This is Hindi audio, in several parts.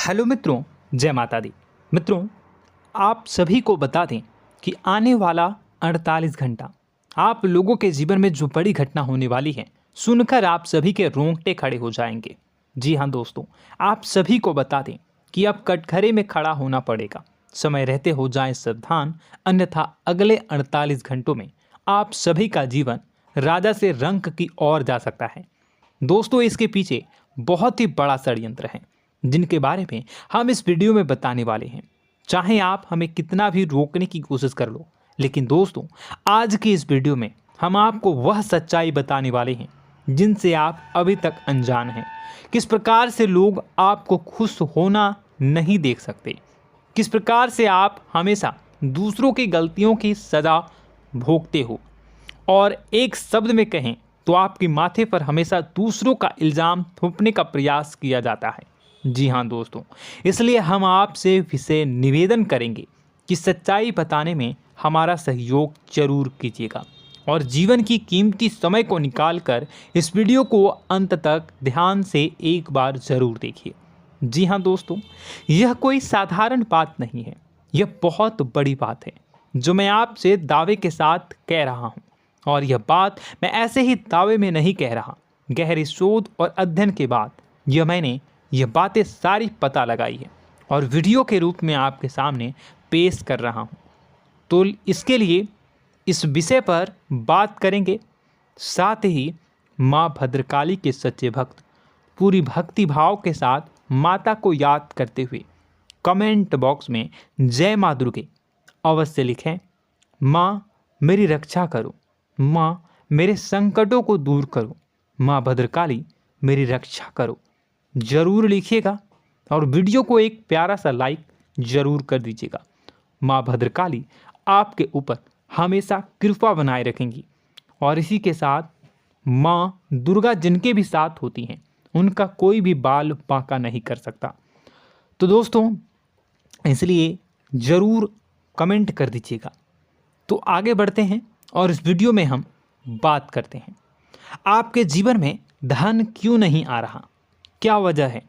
हेलो मित्रों, जय माता दी। मित्रों, आप सभी को बता दें कि आने वाला 48 घंटा आप लोगों के जीवन में जो बड़ी घटना होने वाली है, सुनकर आप सभी के रोंगटे खड़े हो जाएंगे। जी हाँ दोस्तों, आप सभी को बता दें कि अब कटघरे में खड़ा होना पड़ेगा। समय रहते हो जाएं सावधान, अन्यथा अगले 48 घंटों में आप सभी का जीवन राजा से रंक की ओर जा सकता है। दोस्तों, इसके पीछे बहुत ही बड़ा षड्यंत्र है जिनके बारे में हम इस वीडियो में बताने वाले हैं। चाहे आप हमें कितना भी रोकने की कोशिश कर लो, लेकिन दोस्तों आज की इस वीडियो में हम आपको वह सच्चाई बताने वाले हैं जिनसे आप अभी तक अनजान हैं। किस प्रकार से लोग आपको खुश होना नहीं देख सकते, किस प्रकार से आप हमेशा दूसरों की गलतियों की सज़ा भोगते हो, और एक शब्द में कहें तो आपके माथे पर हमेशा दूसरों का इल्ज़ाम थोपने का प्रयास किया जाता है। जी हाँ दोस्तों, इसलिए हम आपसे विशेष निवेदन करेंगे कि सच्चाई बताने में हमारा सहयोग जरूर कीजिएगा और जीवन की कीमती समय को निकालकर इस वीडियो को अंत तक ध्यान से एक बार ज़रूर देखिए। जी हाँ दोस्तों, यह कोई साधारण बात नहीं है, यह बहुत बड़ी बात है जो मैं आपसे दावे के साथ कह रहा हूँ। और यह बात मैं ऐसे ही दावे में नहीं कह रहा, गहरी शोध और अध्ययन के बाद मैंने यह बातें सारी पता लगाई है और वीडियो के रूप में आपके सामने पेश कर रहा हूँ। तो इसके लिए इस विषय पर बात करेंगे। साथ ही माँ भद्रकाली के सच्चे भक्त पूरी भक्ति भाव के साथ माता को याद करते हुए कमेंट बॉक्स में जय माँ दुर्गे अवश्य लिखें। माँ मेरी रक्षा करो, माँ मेरे संकटों को दूर करो, माँ भद्रकाली मेरी रक्षा करो, ज़रूर लिखिएगा और वीडियो को एक प्यारा सा लाइक ज़रूर कर दीजिएगा। माँ भद्रकाली आपके ऊपर हमेशा कृपा बनाए रखेंगी और इसी के साथ माँ दुर्गा जिनके भी साथ होती हैं उनका कोई भी बाल बांका नहीं कर सकता। तो दोस्तों, इसलिए ज़रूर कमेंट कर दीजिएगा। तो आगे बढ़ते हैं और इस वीडियो में हम बात करते हैं, आपके जीवन में धन क्यों नहीं आ रहा, क्या वजह है।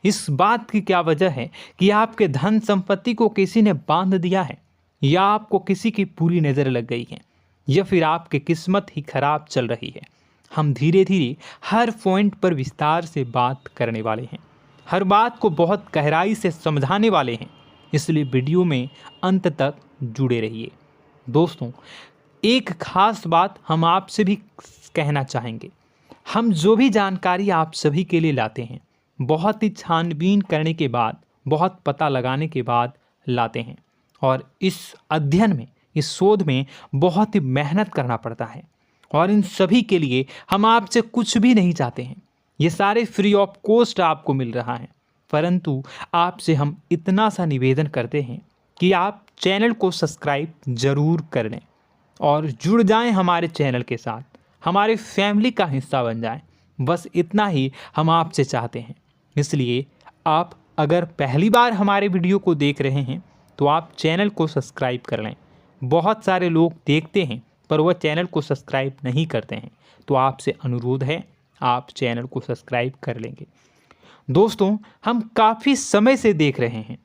इस बात की क्या वजह है कि आपके धन संपत्ति को किसी ने बांध दिया है, या आपको किसी की पूरी नज़र लग गई है, या फिर आपकी किस्मत ही खराब चल रही है। हम धीरे धीरे हर पॉइंट पर विस्तार से बात करने वाले हैं, हर बात को बहुत गहराई से समझाने वाले हैं, इसलिए वीडियो में अंत तक जुड़े रहिए। दोस्तों, एक खास बात हम आपसे भी कहना चाहेंगे, हम जो भी जानकारी आप सभी के लिए लाते हैं बहुत ही छानबीन करने के बाद, बहुत पता लगाने के बाद लाते हैं, और इस अध्ययन में, इस शोध में बहुत ही मेहनत करना पड़ता है। और इन सभी के लिए हम आपसे कुछ भी नहीं चाहते हैं, ये सारे फ्री ऑफ कॉस्ट आपको मिल रहा है। परंतु आपसे हम इतना सा निवेदन करते हैं कि आप चैनल को सब्सक्राइब ज़रूर कर लें और जुड़ जाएं हमारे चैनल के साथ, हमारे फैमिली का हिस्सा बन जाएं। बस इतना ही हम आपसे चाहते हैं। इसलिए आप अगर पहली बार हमारे वीडियो को देख रहे हैं तो आप चैनल को सब्सक्राइब कर लें। बहुत सारे लोग देखते हैं पर वह चैनल को सब्सक्राइब नहीं करते हैं, तो आपसे अनुरोध है आप चैनल को सब्सक्राइब कर लेंगे। दोस्तों, हम काफ़ी समय से देख रहे हैं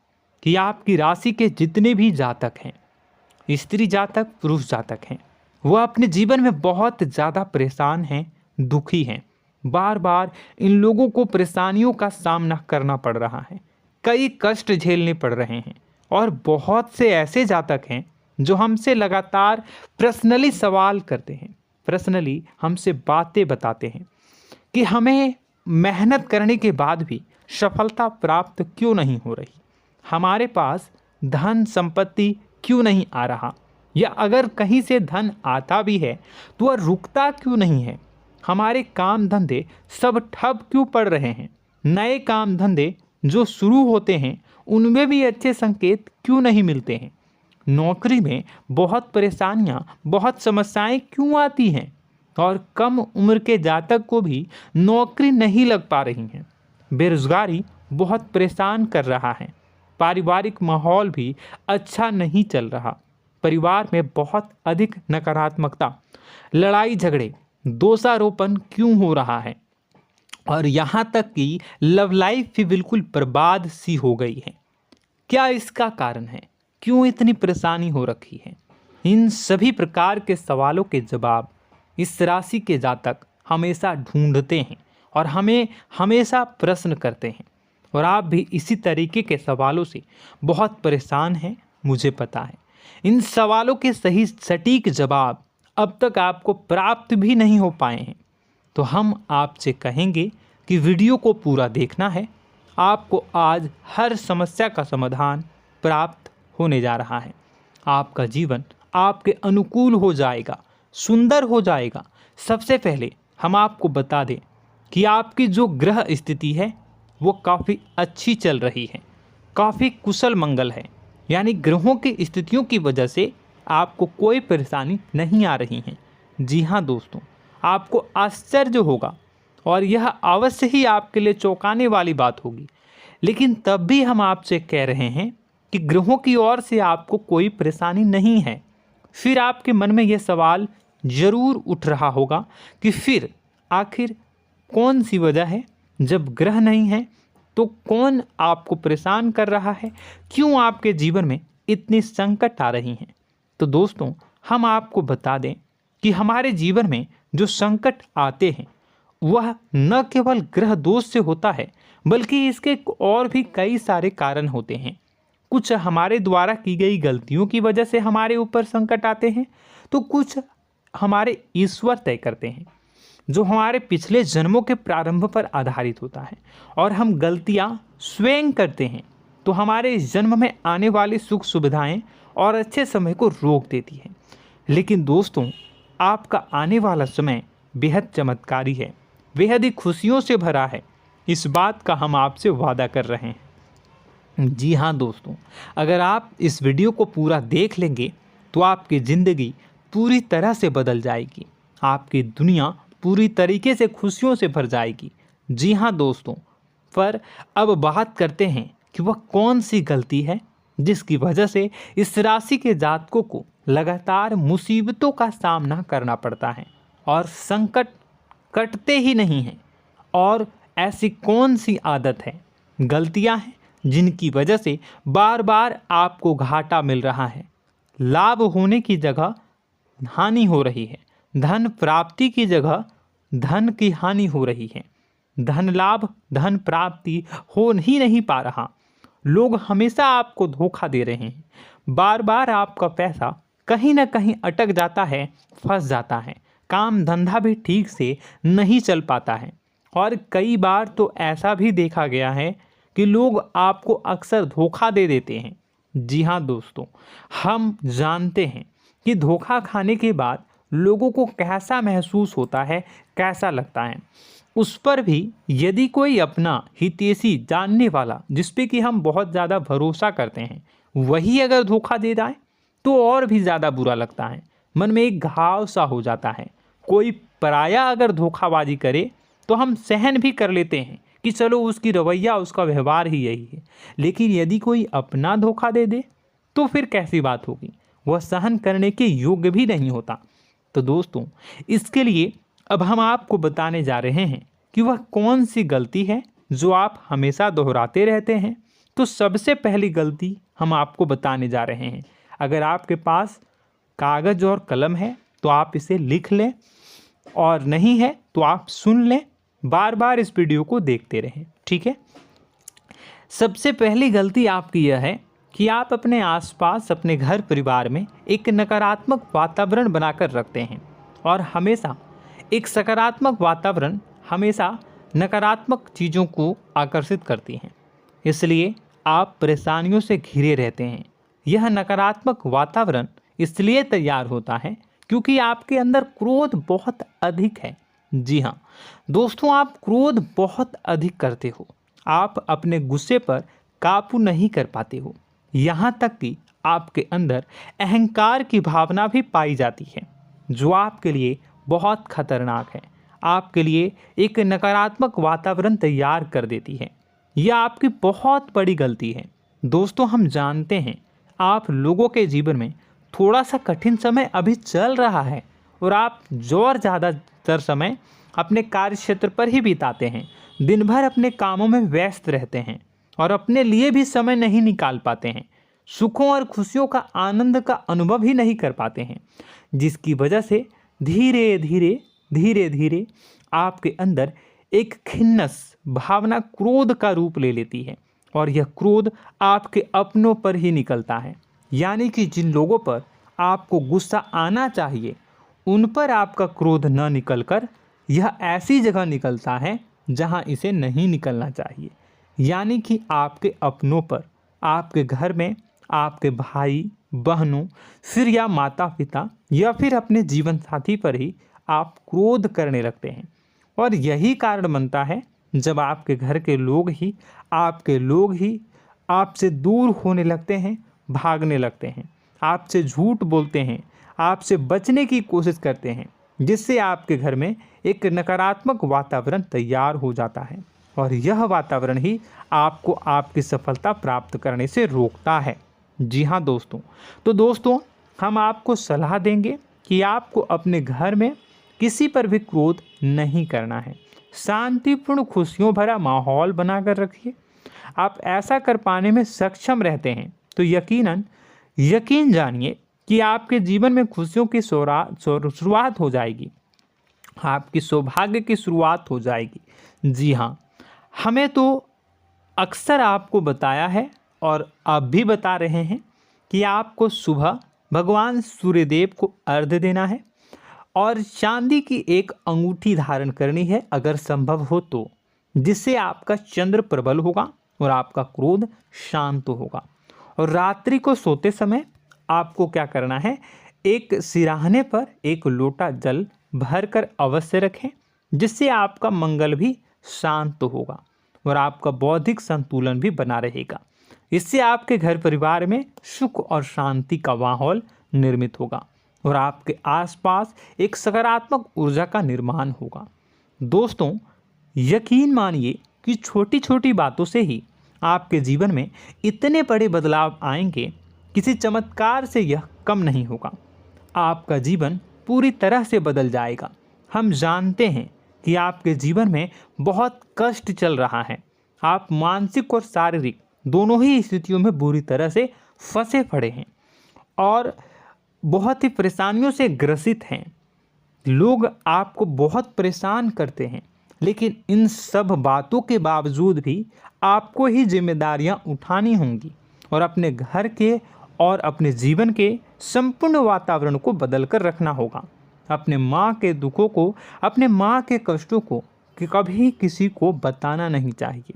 कि आपकी राशि के जितने भी जातक हैं, स्त्री जातक पुरुष जातक हैं, वह अपने जीवन में बहुत ज़्यादा परेशान हैं, दुखी हैं। बार बार इन लोगों को परेशानियों का सामना करना पड़ रहा है, कई कष्ट झेलने पड़ रहे हैं। और बहुत से ऐसे जातक हैं जो हमसे लगातार पर्सनली सवाल करते हैं, पर्सनली हमसे बातें बताते हैं कि हमें मेहनत करने के बाद भी सफलता प्राप्त क्यों नहीं हो रही, हमारे पास धन संपत्ति क्यों नहीं आ रहा, या अगर कहीं से धन आता भी है तो वह रुकता क्यों नहीं है, हमारे काम धंधे सब ठप क्यों पड़ रहे हैं, नए काम धंधे जो शुरू होते हैं उनमें भी अच्छे संकेत क्यों नहीं मिलते हैं, नौकरी में बहुत परेशानियां, बहुत समस्याएं क्यों आती हैं, और कम उम्र के जातक को भी नौकरी नहीं लग पा रही हैं, बेरोजगारी बहुत परेशान कर रहा है, पारिवारिक माहौल भी अच्छा नहीं चल रहा, परिवार में बहुत अधिक नकारात्मकता, लड़ाई झगड़े, दोषारोपण क्यों हो रहा है, और यहाँ तक कि लव लाइफ भी बिल्कुल बर्बाद सी हो गई है। क्या इसका कारण है? क्यों इतनी परेशानी हो रखी है? इन सभी प्रकार के सवालों के जवाब इस राशि के जातक हमेशा ढूंढते हैं और हमें हमेशा प्रश्न करते हैं। और आप भी इसी तरीके के सवालों से बहुत परेशान हैं, मुझे पता है। इन सवालों के सही सटीक जवाब अब तक आपको प्राप्त भी नहीं हो पाए हैं। तो हम आपसे कहेंगे कि वीडियो को पूरा देखना है। आपको आज हर समस्या का समाधान प्राप्त होने जा रहा है। आपका जीवन आपके अनुकूल हो जाएगा, सुंदर हो जाएगा। सबसे पहले हम आपको बता दें कि आपकी जो ग्रह स्थिति है वो काफ़ी अच्छी चल रही है, काफ़ी कुशल मंगल है। यानी ग्रहों की स्थितियों की वजह से आपको कोई परेशानी नहीं आ रही है। जी हाँ दोस्तों, आपको आश्चर्य होगा और यह अवश्य ही आपके लिए चौंकाने वाली बात होगी। लेकिन तब भी हम आपसे कह रहे हैं कि ग्रहों की ओर से आपको कोई परेशानी नहीं है। फिर आपके मन में यह सवाल जरूर उठ रहा होगा कि फिर आखिर कौन सी वजह है? जब ग्रह नहीं है तो कौन आपको परेशान कर रहा है? क्यों आपके जीवन में इतनी संकट आ रही हैं? तो दोस्तों, हम आपको बता दें कि हमारे जीवन में जो संकट आते हैं वह न केवल ग्रह दोष से होता है, बल्कि इसके और भी कई सारे कारण होते हैं। कुछ हमारे द्वारा की गई गलतियों की वजह से हमारे ऊपर संकट आते हैं, तो कुछ हमारे ईश्वर तय करते हैं, जो हमारे पिछले जन्मों के प्रारंभ पर आधारित होता है। और हम गलतियां स्वयं करते हैं तो हमारे इस जन्म में आने वाली सुख सुविधाएं और अच्छे समय को रोक देती है। लेकिन दोस्तों, आपका आने वाला समय बेहद चमत्कारी है, बेहद ही खुशियों से भरा है। इस बात का हम आपसे वादा कर रहे हैं। जी हाँ दोस्तों, अगर आप इस वीडियो को पूरा देख लेंगे तो आपकी ज़िंदगी पूरी तरह से बदल जाएगी, आपकी दुनिया पूरी तरीके से खुशियों से भर जाएगी। जी हाँ दोस्तों, पर अब बात करते हैं कि वह कौन सी गलती है जिसकी वजह से इस राशि के जातकों को लगातार मुसीबतों का सामना करना पड़ता है और संकट कटते ही नहीं हैं। और ऐसी कौन सी आदत है, गलतियां हैं जिनकी वजह से बार बार आपको घाटा मिल रहा है, लाभ होने की जगह हानि हो रही है, धन प्राप्ति की जगह धन की हानि हो रही है, धन लाभ धन प्राप्ति हो ही नहीं पा रहा, लोग हमेशा आपको धोखा दे रहे हैं, बार बार आपका पैसा कहीं ना कहीं अटक जाता है, फंस जाता है, काम धंधा भी ठीक से नहीं चल पाता है। और कई बार तो ऐसा भी देखा गया है कि लोग आपको अक्सर धोखा दे देते हैं। जी हाँ दोस्तों, हम जानते हैं कि धोखा खाने के बाद लोगों को कैसा महसूस होता है, कैसा लगता है। उस पर भी यदि कोई अपना हितैषी जानने वाला, जिस पे कि हम बहुत ज़्यादा भरोसा करते हैं, वही अगर धोखा दे जाए तो और भी ज़्यादा बुरा लगता है, मन में एक घाव सा हो जाता है। कोई पराया अगर धोखाबाजी करे तो हम सहन भी कर लेते हैं कि चलो उसकी रवैया, उसका व्यवहार ही यही है। लेकिन यदि कोई अपना धोखा दे दे तो फिर कैसी बात होगी, वह सहन करने के योग्य भी नहीं होता। तो दोस्तों, इसके लिए अब हम आपको बताने जा रहे हैं कि वह कौन सी गलती है जो आप हमेशा दोहराते रहते हैं। तो सबसे पहली गलती हम आपको बताने जा रहे हैं। अगर आपके पास कागज़ और कलम है तो आप इसे लिख लें, और नहीं है तो आप सुन लें, बार बार इस वीडियो को देखते रहें, ठीक है। सबसे पहली गलती आपकी यह है कि आप अपने आसपास, अपने घर परिवार में एक नकारात्मक वातावरण बनाकर रखते हैं। और हमेशा एक सकारात्मक वातावरण हमेशा नकारात्मक चीज़ों को आकर्षित करती हैं, इसलिए आप परेशानियों से घिरे रहते हैं। यह नकारात्मक वातावरण इसलिए तैयार होता है क्योंकि आपके अंदर क्रोध बहुत अधिक है। जी हाँ दोस्तों, आप क्रोध बहुत अधिक करते हो, आप अपने गुस्से पर काबू नहीं कर पाते हो, यहाँ तक कि आपके अंदर अहंकार की भावना भी पाई जाती है, जो आपके लिए बहुत खतरनाक है, आपके लिए एक नकारात्मक वातावरण तैयार कर देती है। यह आपकी बहुत बड़ी गलती है। दोस्तों, हम जानते हैं आप लोगों के जीवन में थोड़ा सा कठिन समय अभी चल रहा है और आप और ज़्यादा अधिकतर समय अपने कार्य क्षेत्र पर ही बिताते हैं, दिन भर अपने कामों में व्यस्त रहते हैं और अपने लिए भी समय नहीं निकाल पाते हैं, सुखों और खुशियों का आनंद का अनुभव ही नहीं कर पाते हैं, जिसकी वजह से धीरे धीरे आपके अंदर एक खिन्नस भावना क्रोध का रूप ले लेती है और यह क्रोध आपके अपनों पर ही निकलता है। यानी कि जिन लोगों पर आपको गुस्सा आना चाहिए उन पर आपका क्रोध न निकलकर यह ऐसी जगह निकलता है जहां इसे नहीं निकलना चाहिए। यानी कि आपके अपनों पर, आपके घर में आपके भाई बहनों, फिर या माता पिता या फिर अपने जीवन साथी पर ही आप क्रोध करने लगते हैं। और यही कारण बनता है जब आपके घर के लोग ही आपसे दूर होने लगते हैं, भागने लगते हैं, आपसे झूठ बोलते हैं, आपसे बचने की कोशिश करते हैं, जिससे आपके घर में एक नकारात्मक वातावरण तैयार हो जाता है और यह वातावरण ही आपको आपकी सफलता प्राप्त करने से रोकता है। जी हाँ दोस्तों, तो दोस्तों हम आपको सलाह देंगे कि आपको अपने घर में किसी पर भी क्रोध नहीं करना है। शांतिपूर्ण खुशियों भरा माहौल बनाकर रखिए। आप ऐसा कर पाने में सक्षम रहते हैं तो यकीन जानिए कि आपके जीवन में खुशियों की शुरुआत हो जाएगी, आपकी सौभाग्य की शुरुआत हो जाएगी। जी हाँ, हमें तो अक्सर आपको बताया है और अब भी बता रहे हैं कि आपको सुबह भगवान सूर्यदेव को अर्घ्य देना है और चांदी की एक अंगूठी धारण करनी है अगर संभव हो तो, जिससे आपका चंद्र प्रबल होगा और आपका क्रोध शांत होगा। और रात्रि को सोते समय आपको क्या करना है, एक सिराहने पर एक लोटा जल भरकर अवश्य रखें, जिससे आपका मंगल भी शांत होगा और आपका बौद्धिक संतुलन भी बना रहेगा। इससे आपके घर परिवार में सुख और शांति का माहौल निर्मित होगा और आपके आसपास एक सकारात्मक ऊर्जा का निर्माण होगा। दोस्तों यकीन मानिए कि छोटी छोटी बातों से ही आपके जीवन में इतने बड़े बदलाव आएंगे, किसी चमत्कार से यह कम नहीं होगा। आपका जीवन पूरी तरह से बदल जाएगा। हम जानते हैं कि आपके जीवन में बहुत कष्ट चल रहा है, आप मानसिक और शारीरिक दोनों ही स्थितियों में बुरी तरह से फंसे पड़े हैं और बहुत ही परेशानियों से ग्रसित हैं। लोग आपको बहुत परेशान करते हैं, लेकिन इन सब बातों के बावजूद भी आपको ही जिम्मेदारियां उठानी होंगी और अपने घर के और अपने जीवन के संपूर्ण वातावरण को बदल कर रखना होगा। अपने माँ के दुखों को, अपने माँ के कष्टों को कभी किसी को बताना नहीं चाहिए,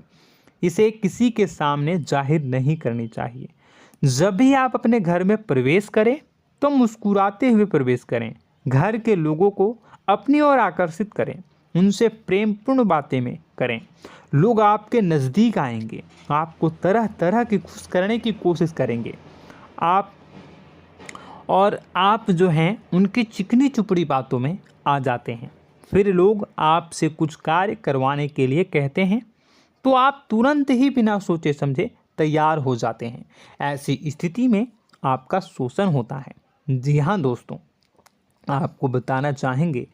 इसे किसी के सामने जाहिर नहीं करनी चाहिए। जब भी आप अपने घर में प्रवेश करें तो मुस्कुराते हुए प्रवेश करें, घर के लोगों को अपनी ओर आकर्षित करें, उनसे प्रेमपूर्ण बातें में करें। लोग आपके नज़दीक आएंगे, आपको तरह तरह की खुश करने की कोशिश करेंगे। आप जो हैं उनकी चिकनी चुपड़ी बातों में आ जाते हैं। फिर लोग आपसे कुछ कार्य करवाने के लिए कहते हैं तो आप तुरंत ही बिना सोचे समझे तैयार हो जाते हैं। ऐसी स्थिति में आपका शोषण होता है। जी हाँ दोस्तों, आपको बताना चाहेंगे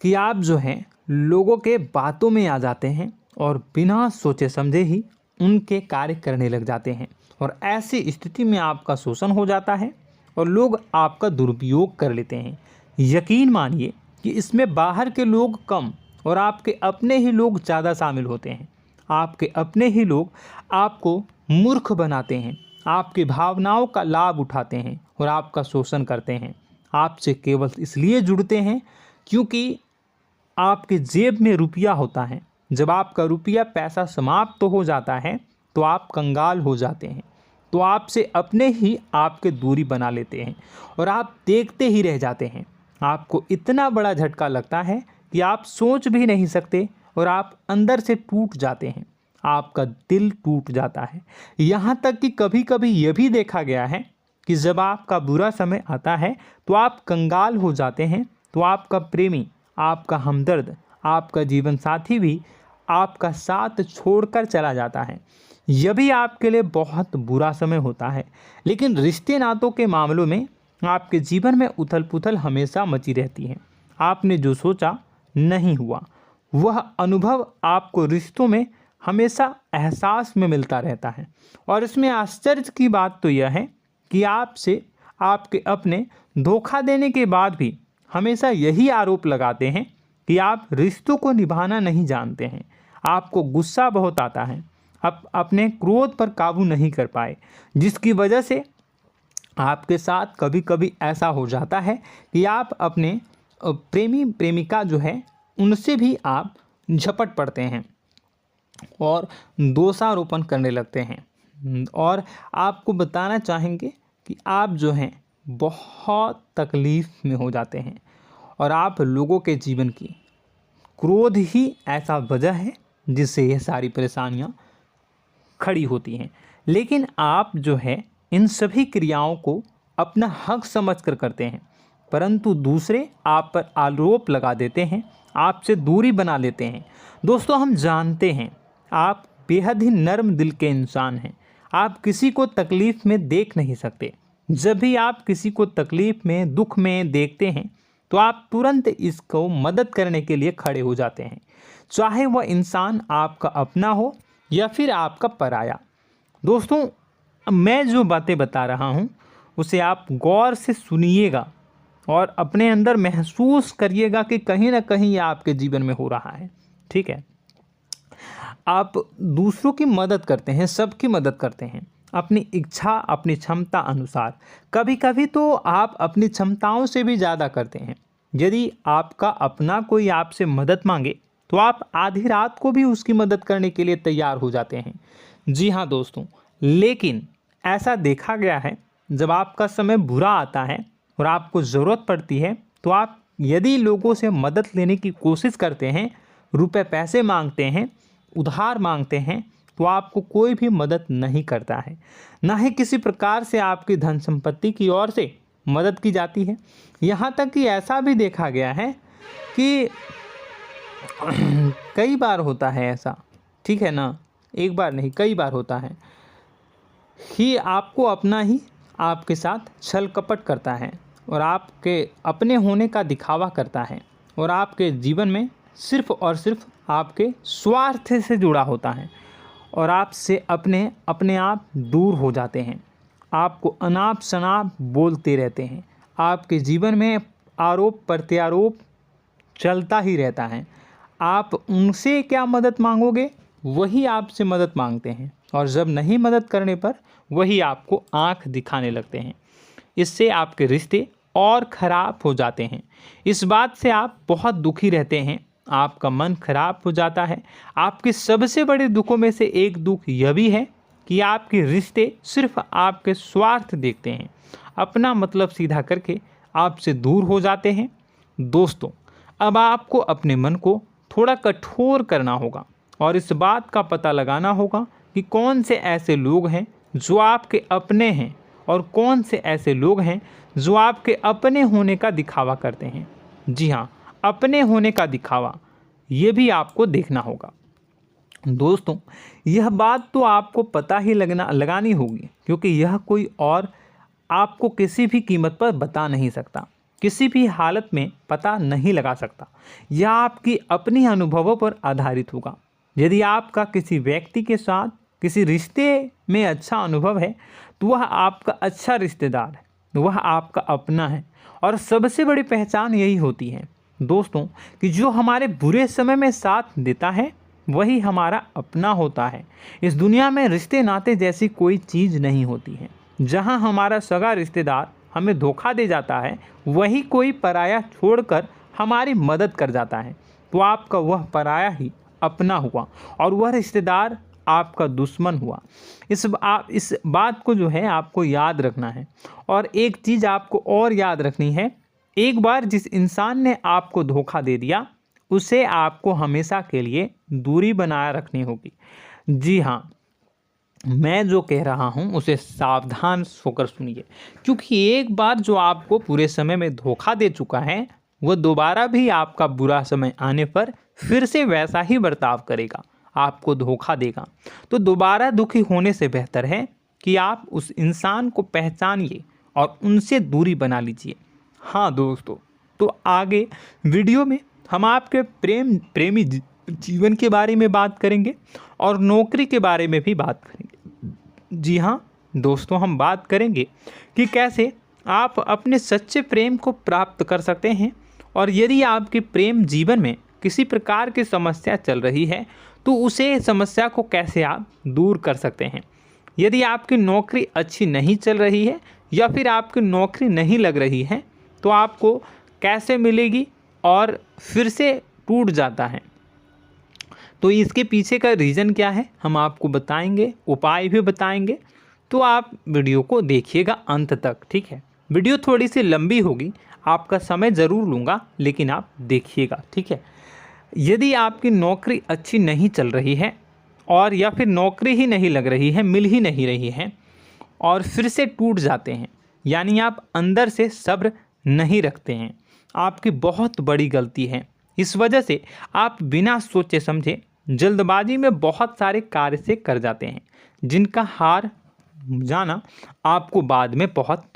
कि आप जो हैं लोगों के बातों में आ जाते हैं और बिना सोचे समझे ही उनके कार्य करने लग जाते हैं और ऐसी स्थिति में आपका शोषण हो जाता है और लोग आपका दुरुपयोग कर लेते हैं। यकीन मानिए कि इसमें बाहर के लोग कम और आपके अपने ही लोग ज़्यादा शामिल होते हैं। आपके अपने ही लोग आपको मूर्ख बनाते हैं, आपकी भावनाओं का लाभ उठाते हैं और आपका शोषण करते हैं। आपसे केवल इसलिए जुड़ते हैं क्योंकि आपके जेब में रुपया होता है। जब आपका रुपया पैसा समाप्त हो जाता है तो आप कंगाल हो जाते हैं, तो आपसे अपने ही आपके दूरी बना लेते हैं और आप देखते ही रह जाते हैं। आपको इतना बड़ा झटका लगता है कि आप सोच भी नहीं सकते और आप अंदर से टूट जाते हैं, आपका दिल टूट जाता है। यहाँ तक कि कभी कभी यह भी देखा गया है कि जब आपका बुरा समय आता है तो आप कंगाल हो जाते हैं, तो आपका प्रेमी, आपका हमदर्द, आपका जीवन साथी भी आपका साथ छोड़कर चला जाता है। यह भी आपके लिए बहुत बुरा समय होता है। लेकिन रिश्ते नातों के मामलों में आपके जीवन में उथल पुथल हमेशा मची रहती है। आपने जो सोचा नहीं हुआ। वह अनुभव आपको रिश्तों में हमेशा एहसास में मिलता रहता है। और इसमें आश्चर्य की बात तो यह है कि आपसे आपके अपने धोखा देने के बाद भी हमेशा यही आरोप लगाते हैं कि आप रिश्तों को निभाना नहीं जानते हैं। आपको गुस्सा बहुत आता है, अपने क्रोध पर काबू नहीं कर पाए, जिसकी वजह से आपके साथ कभी कभी ऐसा हो जाता है कि आप अपने प्रेमी प्रेमिका जो है उनसे भी आप झपट पड़ते हैं और दोषारोपण करने लगते हैं। और आपको बताना चाहेंगे कि आप जो हैं बहुत तकलीफ़ में हो जाते हैं और आप लोगों के जीवन की क्रोध ही ऐसा वजह है जिससे ये सारी परेशानियां खड़ी होती हैं। लेकिन आप जो है इन सभी क्रियाओं को अपना हक समझकर करते हैं, परंतु दूसरे आप पर आरोप लगा देते हैं, आपसे दूरी बना लेते हैं। दोस्तों, हम जानते हैं आप बेहद ही नर्म दिल के इंसान हैं। आप किसी को तकलीफ़ में देख नहीं सकते। जब भी आप किसी को तकलीफ़ में, दुख में देखते हैं तो आप तुरंत इसको मदद करने के लिए खड़े हो जाते हैं, चाहे वह इंसान आपका अपना हो या फिर आपका पराया। दोस्तों, मैं जो बातें बता रहा हूँ उसे आप गौर से सुनिएगा और अपने अंदर महसूस करिएगा कि कहीं ना कहीं ये आपके जीवन में हो रहा है। ठीक है, आप दूसरों की मदद करते हैं, सबकी मदद करते हैं अपनी इच्छा, अपनी क्षमता अनुसार। कभी कभी तो आप अपनी क्षमताओं से भी ज़्यादा करते हैं। यदि आपका अपना कोई आपसे मदद मांगे तो आप आधी रात को भी उसकी मदद करने के लिए तैयार हो जाते हैं। जी हाँ दोस्तों, लेकिन ऐसा देखा गया है जब आपका समय बुरा आता है और आपको ज़रूरत पड़ती है तो आप यदि लोगों से मदद लेने की कोशिश करते हैं, रुपए पैसे मांगते हैं, उधार मांगते हैं, तो आपको कोई भी मदद नहीं करता है। ना ही किसी प्रकार से आपकी धन संपत्ति की ओर से मदद की जाती है। यहाँ तक कि ऐसा भी देखा गया है कि कई बार होता है ऐसा, ठीक है ना, एक बार नहीं कई बार होता है कि आपको अपना ही आपके साथ छल कपट करता है और आपके अपने होने का दिखावा करता है और आपके जीवन में सिर्फ और सिर्फ आपके स्वार्थ से जुड़ा होता है और आपसे अपने आप दूर हो जाते हैं। आपको अनाप शनाप बोलते रहते हैं। आपके जीवन में आरोप प्रत्यारोप चलता ही रहता है। आप उनसे क्या मदद मांगोगे, वही आपसे मदद मांगते हैं और जब नहीं मदद करने पर वही आपको आंख दिखाने लगते हैं। इससे आपके रिश्ते और ख़राब हो जाते हैं। इस बात से आप बहुत दुखी रहते हैं, आपका मन खराब हो जाता है। आपके सबसे बड़े दुखों में से एक दुख यह भी है कि आपके रिश्ते सिर्फ आपके स्वार्थ देखते हैं, अपना मतलब सीधा करके आपसे दूर हो जाते हैं। दोस्तों, अब आपको अपने मन को थोड़ा कठोर करना होगा और इस बात का पता लगाना होगा कि कौन से ऐसे लोग हैं जो आपके अपने हैं और कौन से ऐसे लोग हैं जो आपके अपने होने का दिखावा करते हैं। जी हाँ, अपने होने का दिखावा, ये भी आपको देखना होगा। दोस्तों, यह बात तो आपको पता ही लगानी होगी, क्योंकि यह कोई और आपको किसी भी कीमत पर बता नहीं सकता, किसी भी हालत में पता नहीं लगा सकता। यह आपकी अपनी अनुभवों पर आधारित होगा। यदि आपका किसी व्यक्ति के साथ किसी रिश्ते में अच्छा अनुभव है तो वह आपका अच्छा रिश्तेदार है, वह आपका अपना है। और सबसे बड़ी पहचान यही होती है दोस्तों कि जो हमारे बुरे समय में साथ देता है वही हमारा अपना होता है। इस दुनिया में रिश्ते नाते जैसी कोई चीज़ नहीं होती है। जहां हमारा सगा रिश्तेदार हमें धोखा दे जाता है, वही कोई पराया छोड़कर हमारी मदद कर जाता है, तो आपका वह पराया ही अपना हुआ और वह रिश्तेदार आपका दुश्मन हुआ। इस बात को जो है आपको याद रखना है। और एक चीज़ आपको और याद रखनी है, एक बार जिस इंसान ने आपको धोखा दे दिया उसे आपको हमेशा के लिए दूरी बनाए रखनी होगी। जी हाँ, मैं जो कह रहा हूँ उसे सावधान होकर सुनिए, क्योंकि एक बार जो आपको पूरे समय में धोखा दे चुका है वह दोबारा भी आपका बुरा समय आने पर फिर से वैसा ही बर्ताव करेगा, आपको धोखा देगा। तो दोबारा दुखी होने से बेहतर है कि आप उस इंसान को पहचानिए और उनसे दूरी बना लीजिए। हाँ दोस्तों, तो आगे वीडियो में हम आपके प्रेमी जीवन के बारे में बात करेंगे और नौकरी के बारे में भी बात करेंगे। जी हाँ दोस्तों, हम बात करेंगे कि कैसे आप अपने सच्चे प्रेम को प्राप्त कर सकते हैं, और यदि आपके प्रेम जीवन में किसी प्रकार की समस्या चल रही है तो उसे समस्या को कैसे आप दूर कर सकते हैं। यदि आपकी नौकरी अच्छी नहीं चल रही है या फिर आपकी नौकरी नहीं लग रही है तो आपको कैसे मिलेगी और फिर से टूट जाता है, तो इसके पीछे का रीज़न क्या है हम आपको बताएंगे, उपाय भी बताएंगे। तो आप वीडियो को देखिएगा अंत तक, ठीक है। वीडियो थोड़ी सी लंबी होगी, आपका समय ज़रूर लूँगा, लेकिन आप देखिएगा, ठीक है। यदि आपकी नौकरी अच्छी नहीं चल रही है और या फिर नौकरी ही नहीं लग रही है, मिल ही नहीं रही है और फिर से टूट जाते हैं, यानी आप अंदर से सब्र नहीं रखते हैं, आपकी बहुत बड़ी गलती है। इस वजह से आप बिना सोचे समझे जल्दबाजी में बहुत सारे कार्य से कर जाते हैं, जिनका हार जाना आपको बाद में बहुत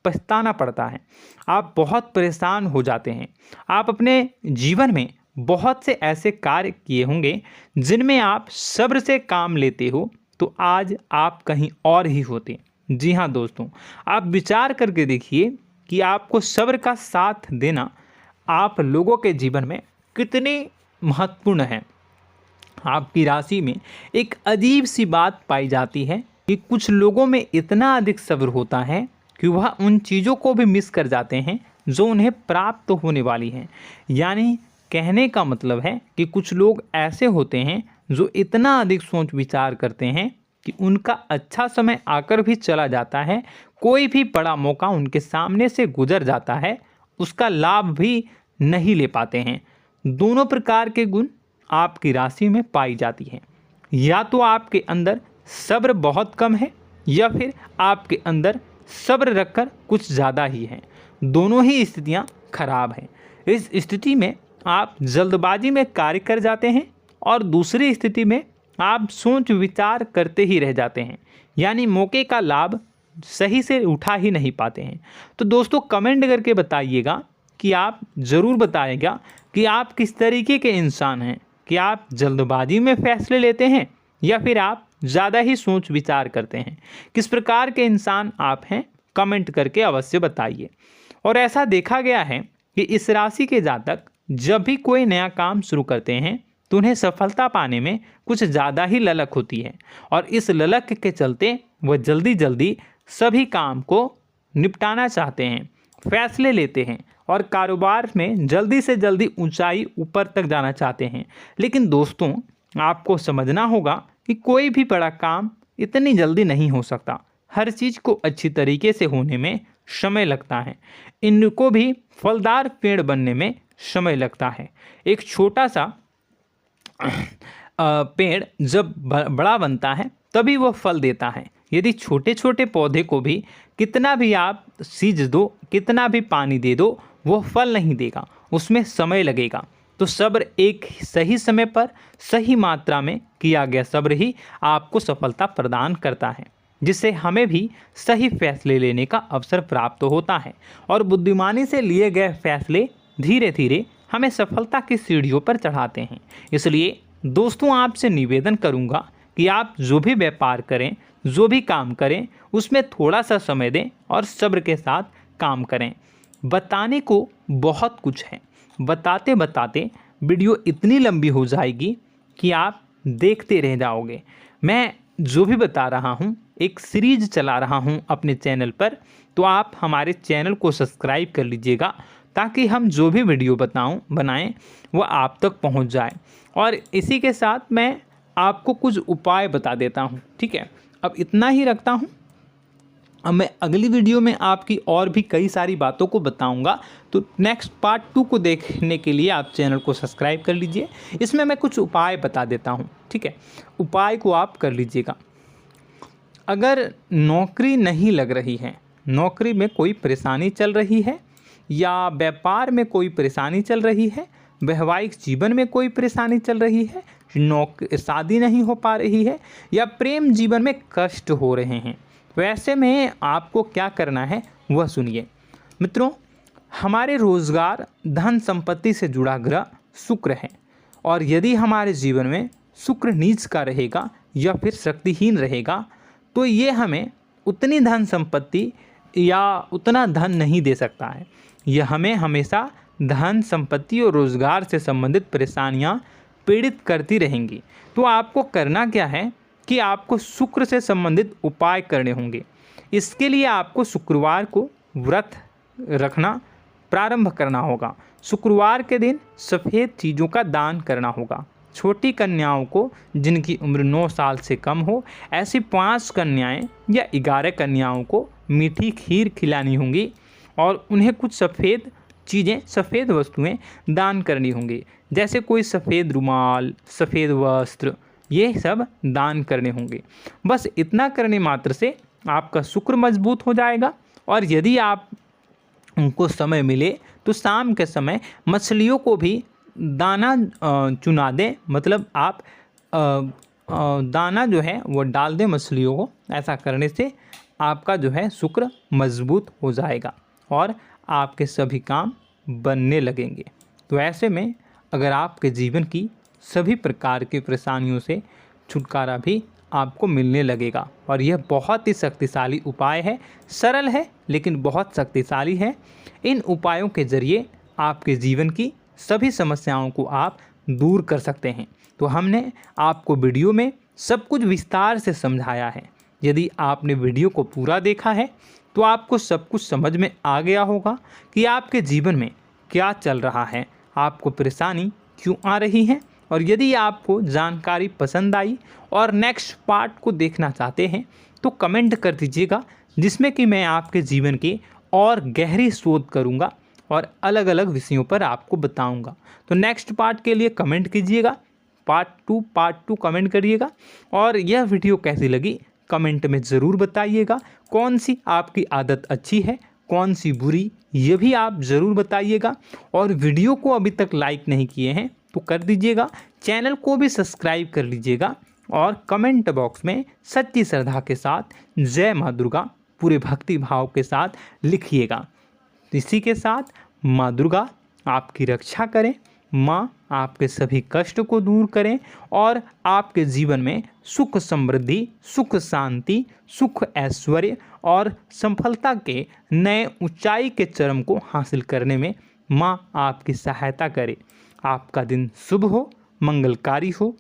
पछताना पड़ता है। आप बहुत परेशान हो जाते हैं। आप अपने जीवन में बहुत से ऐसे कार्य किए होंगे जिनमें आप सब्र से काम लेते हो, तो आज आप कहीं और ही होते। जी हाँ दोस्तों, आप विचार करके देखिए कि आपको सब्र का साथ देना आप लोगों के जीवन में कितनी महत्वपूर्ण है। आपकी राशि में एक अजीब सी बात पाई जाती है कि कुछ लोगों में इतना अधिक सब्र होता है कि वह उन चीज़ों को भी मिस कर जाते हैं जो उन्हें प्राप्त होने वाली हैं। यानी कहने का मतलब है कि कुछ लोग ऐसे होते हैं जो इतना अधिक सोच विचार करते हैं कि उनका अच्छा समय आकर भी चला जाता है, कोई भी बड़ा मौका उनके सामने से गुजर जाता है, उसका लाभ भी नहीं ले पाते हैं। दोनों प्रकार के गुण आपकी राशि में पाई जाती हैं। या तो आपके अंदर सब्र बहुत कम है या फिर आपके अंदर सब्र रखकर कुछ ज़्यादा ही है। दोनों ही स्थितियाँ खराब हैं। इस स्थिति में आप जल्दबाजी में कार्य कर जाते हैं और दूसरी स्थिति में आप सोच विचार करते ही रह जाते हैं, यानी मौके का लाभ सही से उठा ही नहीं पाते हैं। तो दोस्तों कमेंट करके बताइएगा कि आप ज़रूर बताइएगा कि आप किस तरीके के इंसान हैं, कि आप जल्दबाजी में फैसले लेते हैं या फिर आप ज़्यादा ही सोच विचार करते हैं। किस प्रकार के इंसान आप हैं, कमेंट करके अवश्य बताइए। और ऐसा देखा गया है कि इस राशि के जातक जब भी कोई नया काम शुरू करते हैं तो उन्हें सफलता पाने में कुछ ज़्यादा ही ललक होती है, और इस ललक के चलते वह जल्दी जल्दी सभी काम को निपटाना चाहते हैं, फैसले लेते हैं और कारोबार में जल्दी से जल्दी ऊंचाई ऊपर तक जाना चाहते हैं। लेकिन दोस्तों आपको समझना होगा कि कोई भी बड़ा काम इतनी जल्दी नहीं हो सकता। हर चीज़ को अच्छी तरीके से होने में समय लगता है। इनको भी फलदार पेड़ बनने में समय लगता है। एक छोटा सा पेड़ जब बड़ा बनता है तभी वह फल देता है। यदि छोटे छोटे पौधे को भी कितना भी आप सींच दो, कितना भी पानी दे दो, वो फल नहीं देगा, उसमें समय लगेगा। तो सब्र एक सही समय पर सही मात्रा में किया गया सब्र ही आपको सफलता प्रदान करता है, जिससे हमें भी सही फैसले लेने का अवसर प्राप्त होता है और बुद्धिमानी से लिए गए फैसले धीरे धीरे हमें सफलता की सीढ़ियों पर चढ़ाते हैं। इसलिए दोस्तों आपसे निवेदन करूंगा कि आप जो भी व्यापार करें, जो भी काम करें, उसमें थोड़ा सा समय दें और सब्र के साथ काम करें। बताने को बहुत कुछ है, बताते बताते वीडियो इतनी लंबी हो जाएगी कि आप देखते रह जाओगे। मैं जो भी बता रहा हूँ एक सीरीज चला रहा हूँ अपने चैनल पर, तो आप हमारे चैनल को सब्सक्राइब कर लीजिएगा ताकि हम जो भी वीडियो बनाएं वो आप तक पहुँच जाए। और इसी के साथ मैं आपको कुछ उपाय बता देता हूँ, ठीक है। अब इतना ही रखता हूँ। अब मैं अगली वीडियो में आपकी और भी कई सारी बातों को बताऊंगा, तो नेक्स्ट पार्ट 2 को देखने के लिए आप चैनल को सब्सक्राइब कर लीजिए। इसमें मैं कुछ उपाय बता देता हूं, ठीक है। उपाय को आप कर लीजिएगा। अगर नौकरी नहीं लग रही है, नौकरी में कोई परेशानी चल रही है, या व्यापार में कोई परेशानी चल रही है, वैवाहिक जीवन में कोई परेशानी चल रही है, शादी नहीं हो पा रही है, या प्रेम जीवन में कष्ट हो रहे हैं, वैसे में आपको क्या करना है वह सुनिए। मित्रों, हमारे रोजगार धन संपत्ति से जुड़ा ग्रह शुक्र है, और यदि हमारे जीवन में शुक्र नीच का रहेगा या फिर शक्तिहीन रहेगा तो ये हमें उतनी धन संपत्ति या उतना धन नहीं दे सकता है। यह हमें हमेशा धन संपत्ति और रोजगार से संबंधित परेशानियां पीड़ित करती रहेंगी। तो आपको करना क्या है कि आपको शुक्र से संबंधित उपाय करने होंगे। इसके लिए आपको शुक्रवार को व्रत रखना प्रारंभ करना होगा। शुक्रवार के दिन सफ़ेद चीज़ों का दान करना होगा। छोटी कन्याओं को जिनकी उम्र 9 साल से कम हो, ऐसी 5 कन्याएं या 11 कन्याओं को मीठी खीर खिलानी होंगी और उन्हें कुछ सफ़ेद चीज़ें, सफ़ेद वस्तुएं दान करनी होंगी, जैसे कोई सफ़ेद रुमाल, सफ़ेद वस्त्र, ये सब दान करने होंगे। बस इतना करने मात्र से आपका शुक्र मजबूत हो जाएगा। और यदि आप उनको समय मिले तो शाम के समय मछलियों को भी दाना चुना दें, मतलब आप दाना जो है वो डाल दें मछलियों को। ऐसा करने से आपका जो है शुक्र मजबूत हो जाएगा और आपके सभी काम बनने लगेंगे। तो ऐसे में अगर आपके जीवन की सभी प्रकार की परेशानियों से छुटकारा भी आपको मिलने लगेगा। और यह बहुत ही शक्तिशाली उपाय है, सरल है लेकिन बहुत शक्तिशाली है। इन उपायों के ज़रिए आपके जीवन की सभी समस्याओं को आप दूर कर सकते हैं। तो हमने आपको वीडियो में सब कुछ विस्तार से समझाया है। यदि आपने वीडियो को पूरा देखा है तो आपको सब कुछ समझ में आ गया होगा कि आपके जीवन में क्या चल रहा है, आपको परेशानी क्यों आ रही है। और यदि आपको जानकारी पसंद आई और नेक्स्ट पार्ट को देखना चाहते हैं तो कमेंट कर दीजिएगा, जिसमें कि मैं आपके जीवन की और गहरी शोध करूंगा और अलग अलग विषयों पर आपको बताऊंगा। तो नेक्स्ट पार्ट के लिए कमेंट कीजिएगा, पार्ट टू कमेंट करिएगा। और यह वीडियो कैसी लगी कमेंट में ज़रूर बताइएगा। कौन सी आपकी आदत अच्छी है, कौन सी बुरी, ये भी आप ज़रूर बताइएगा। और वीडियो को अभी तक लाइक नहीं किए हैं तो कर दीजिएगा, चैनल को भी सब्सक्राइब कर लीजिएगा और कमेंट बॉक्स में सच्ची श्रद्धा के साथ जय माँ दुर्गा पूरे भक्ति भाव के साथ लिखिएगा। इसी के साथ माँ दुर्गा आपकी रक्षा करें, माँ आपके सभी कष्ट को दूर करें और आपके जीवन में सुख समृद्धि, सुख शांति, सुख ऐश्वर्य और सफलता के नए ऊंचाई के चरम को हासिल करने में माँ आपकी सहायता करे। आपका दिन शुभ हो, मंगलकारी हो।